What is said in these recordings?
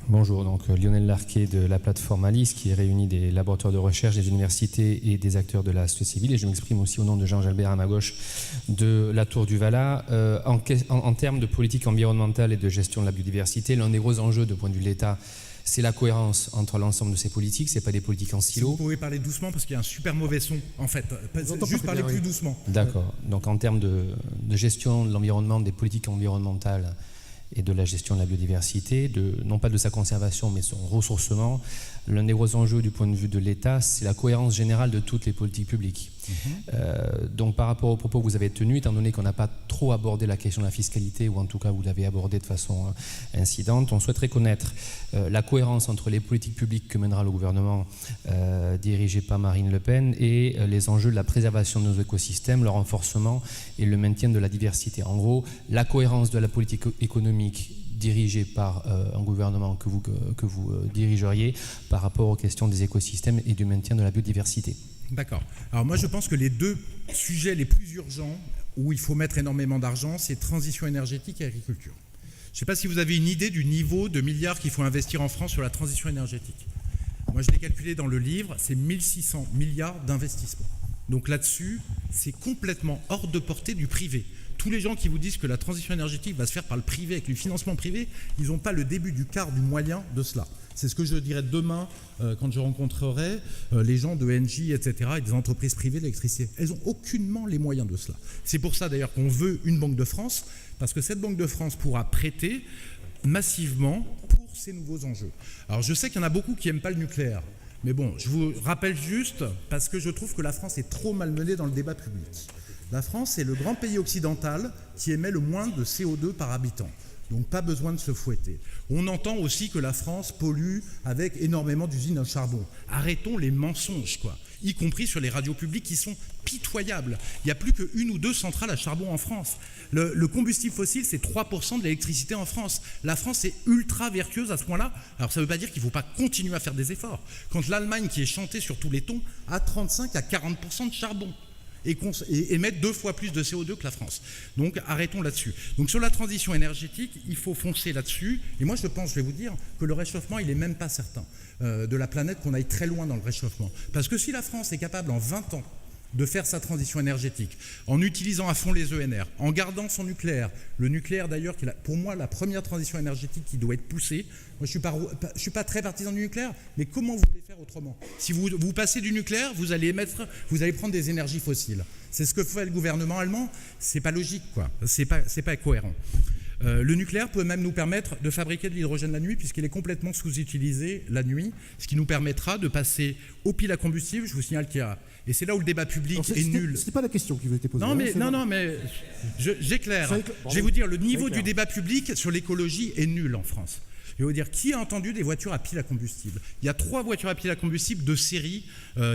Bonjour, donc Lionel Larquet de la plateforme ALICE qui réunit des laboratoires de recherche, des universités et des acteurs de la société civile. Et je m'exprime aussi au nom de Jean Jalbert à ma gauche de la Tour du Valat. En termes de politique environnementale et de gestion de la biodiversité, l'un des gros enjeux de point de vue de l'État, c'est la cohérence entre l'ensemble de ces politiques. Ce n'est pas des politiques en silo. Si vous pouvez parler doucement parce qu'il y a un super mauvais son en fait. Juste parler plus doucement. D'accord. Donc en termes de gestion de l'environnement, des politiques environnementales et de la gestion de la biodiversité, non pas de sa conservation, mais son ressourcement. L'un des gros enjeux du point de vue de l'État, c'est la cohérence générale de toutes les politiques publiques. Donc par rapport aux propos que vous avez tenus, étant donné qu'on n'a pas trop abordé la question de la fiscalité, ou en tout cas vous l'avez abordée de façon incidente, on souhaiterait connaître la cohérence entre les politiques publiques que mènera le gouvernement dirigé par Marine Le Pen et les enjeux de la préservation de nos écosystèmes, le renforcement et le maintien de la diversité. En gros, la cohérence de la politique économique dirigée par un gouvernement que vous dirigeriez par rapport aux questions des écosystèmes et du maintien de la biodiversité. D'accord. Alors moi je pense que les deux sujets les plus urgents où il faut mettre énormément d'argent, c'est transition énergétique et agriculture. Je ne sais pas si vous avez une idée du niveau de milliards qu'il faut investir en France sur la transition énergétique. Moi je l'ai calculé dans le livre, c'est 1600 milliards d'investissements. Donc là-dessus, c'est complètement hors de portée du privé. Tous les gens qui vous disent que la transition énergétique va se faire par le privé, avec du financement privé, ils n'ont pas le début du quart du moyen de cela. C'est ce que je dirais demain quand je rencontrerai les gens de Engie, etc., et des entreprises privées d'électricité. Elles n'ont aucunement les moyens de cela. C'est pour ça d'ailleurs qu'on veut une Banque de France, parce que cette Banque de France pourra prêter massivement pour ces nouveaux enjeux. Alors je sais qu'il y en a beaucoup qui n'aiment pas le nucléaire, mais bon, je vous rappelle juste, parce que je trouve que la France est trop malmenée dans le débat public. La France est le grand pays occidental qui émet le moins de CO2 par habitant. Donc pas besoin de se fouetter. On entend aussi que la France pollue avec énormément d'usines à charbon. Arrêtons les mensonges, quoi. Y compris sur les radios publiques qui sont pitoyables. Il n'y a plus qu'une ou deux centrales à charbon en France. Le combustible fossile, c'est 3% de l'électricité en France. La France est ultra vertueuse à ce point-là. Alors ça ne veut pas dire qu'il ne faut pas continuer à faire des efforts. Quand l'Allemagne, qui est chantée sur tous les tons, a 35 à 40% de charbon et émettent 2 fois plus de CO2 que la France. Donc arrêtons là-dessus. Donc sur la transition énergétique, il faut foncer là-dessus. Et moi je pense, je vais vous dire, que le réchauffement, il n'est même pas certain de la planète, qu'on aille très loin dans le réchauffement. Parce que si la France est capable en 20 ans de faire sa transition énergétique, en utilisant à fond les ENR, en gardant son nucléaire, le nucléaire d'ailleurs, qui est pour moi la première transition énergétique qui doit être poussée. Moi je suis pas très partisan du nucléaire, mais comment vous voulez faire autrement? Si vous passez du nucléaire, vous allez prendre des énergies fossiles. C'est ce que fait le gouvernement allemand, c'est pas logique, quoi. C'est pas cohérent. Le nucléaire peut même nous permettre de fabriquer de l'hydrogène la nuit, puisqu'il est complètement sous-utilisé la nuit, ce qui nous permettra de passer aux piles à combustible. Je vous signale qu'il y a... Et c'est là où le débat public est nul. Ce n'est pas la question qui veut être posée. Non, mais j'éclaire. Je vais vous dire, le niveau du débat public sur l'écologie est nul en France. Je vais vous dire, qui a entendu des voitures à pile à combustible? Il y a 3 voitures à pile à combustible de série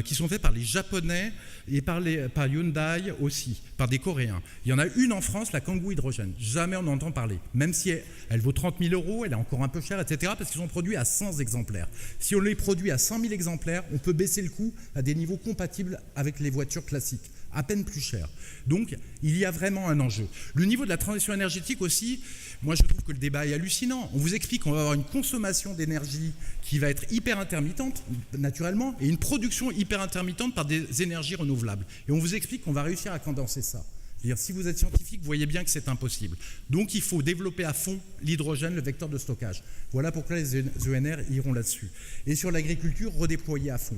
qui sont faites par les Japonais et par Hyundai aussi, par des Coréens. Il y en a une en France, la Kangoo Hydrogène. Jamais on en entend parler. Même si elle vaut 30 000 €, elle est encore un peu chère, etc. parce qu'ils sont produits à 100 exemplaires. Si on les produit à 100 000 exemplaires, on peut baisser le coût à des niveaux compatibles avec les voitures classiques, à peine plus cher. Donc, il y a vraiment un enjeu. Le niveau de la transition énergétique aussi, moi je trouve que le débat est hallucinant. On vous explique qu'on va avoir une consommation d'énergie qui va être hyper intermittente, naturellement, et une production hyper intermittente par des énergies renouvelables. Et on vous explique qu'on va réussir à condenser ça. C'est-à-dire, si vous êtes scientifique, vous voyez bien que c'est impossible. Donc, il faut développer à fond l'hydrogène, le vecteur de stockage. Voilà pourquoi les ENR iront là-dessus. Et sur l'agriculture, redéployer à fond.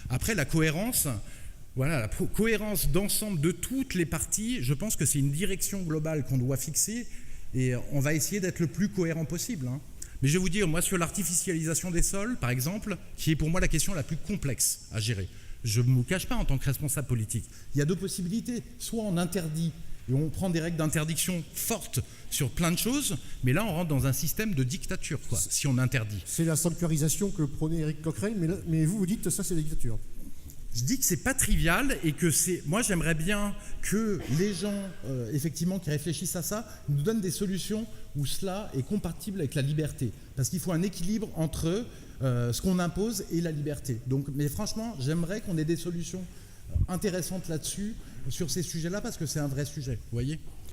Après, la cohérence... Voilà, la cohérence d'ensemble de toutes les parties, je pense que c'est une direction globale qu'on doit fixer et on va essayer d'être le plus cohérent possible. Hein. Mais je vais vous dire, moi sur l'artificialisation des sols, par exemple, qui est pour moi la question la plus complexe à gérer, je ne me cache pas en tant que responsable politique. Il y a 2 possibilités, soit on interdit et on prend des règles d'interdiction fortes sur plein de choses, mais là on rentre dans un système de dictature, quoi, si on interdit. C'est la sanctuarisation que prônait Éric Coquerel, mais vous dites que ça c'est la dictature. Je dis que c'est pas trivial et que c'est... Moi, j'aimerais bien que les gens, effectivement, qui réfléchissent à ça, nous donnent des solutions où cela est compatible avec la liberté. Parce qu'il faut un équilibre entre ce qu'on impose et la liberté. Donc, mais franchement, j'aimerais qu'on ait des solutions intéressantes là-dessus, sur ces sujets-là, parce que c'est un vrai sujet, vous voyez ?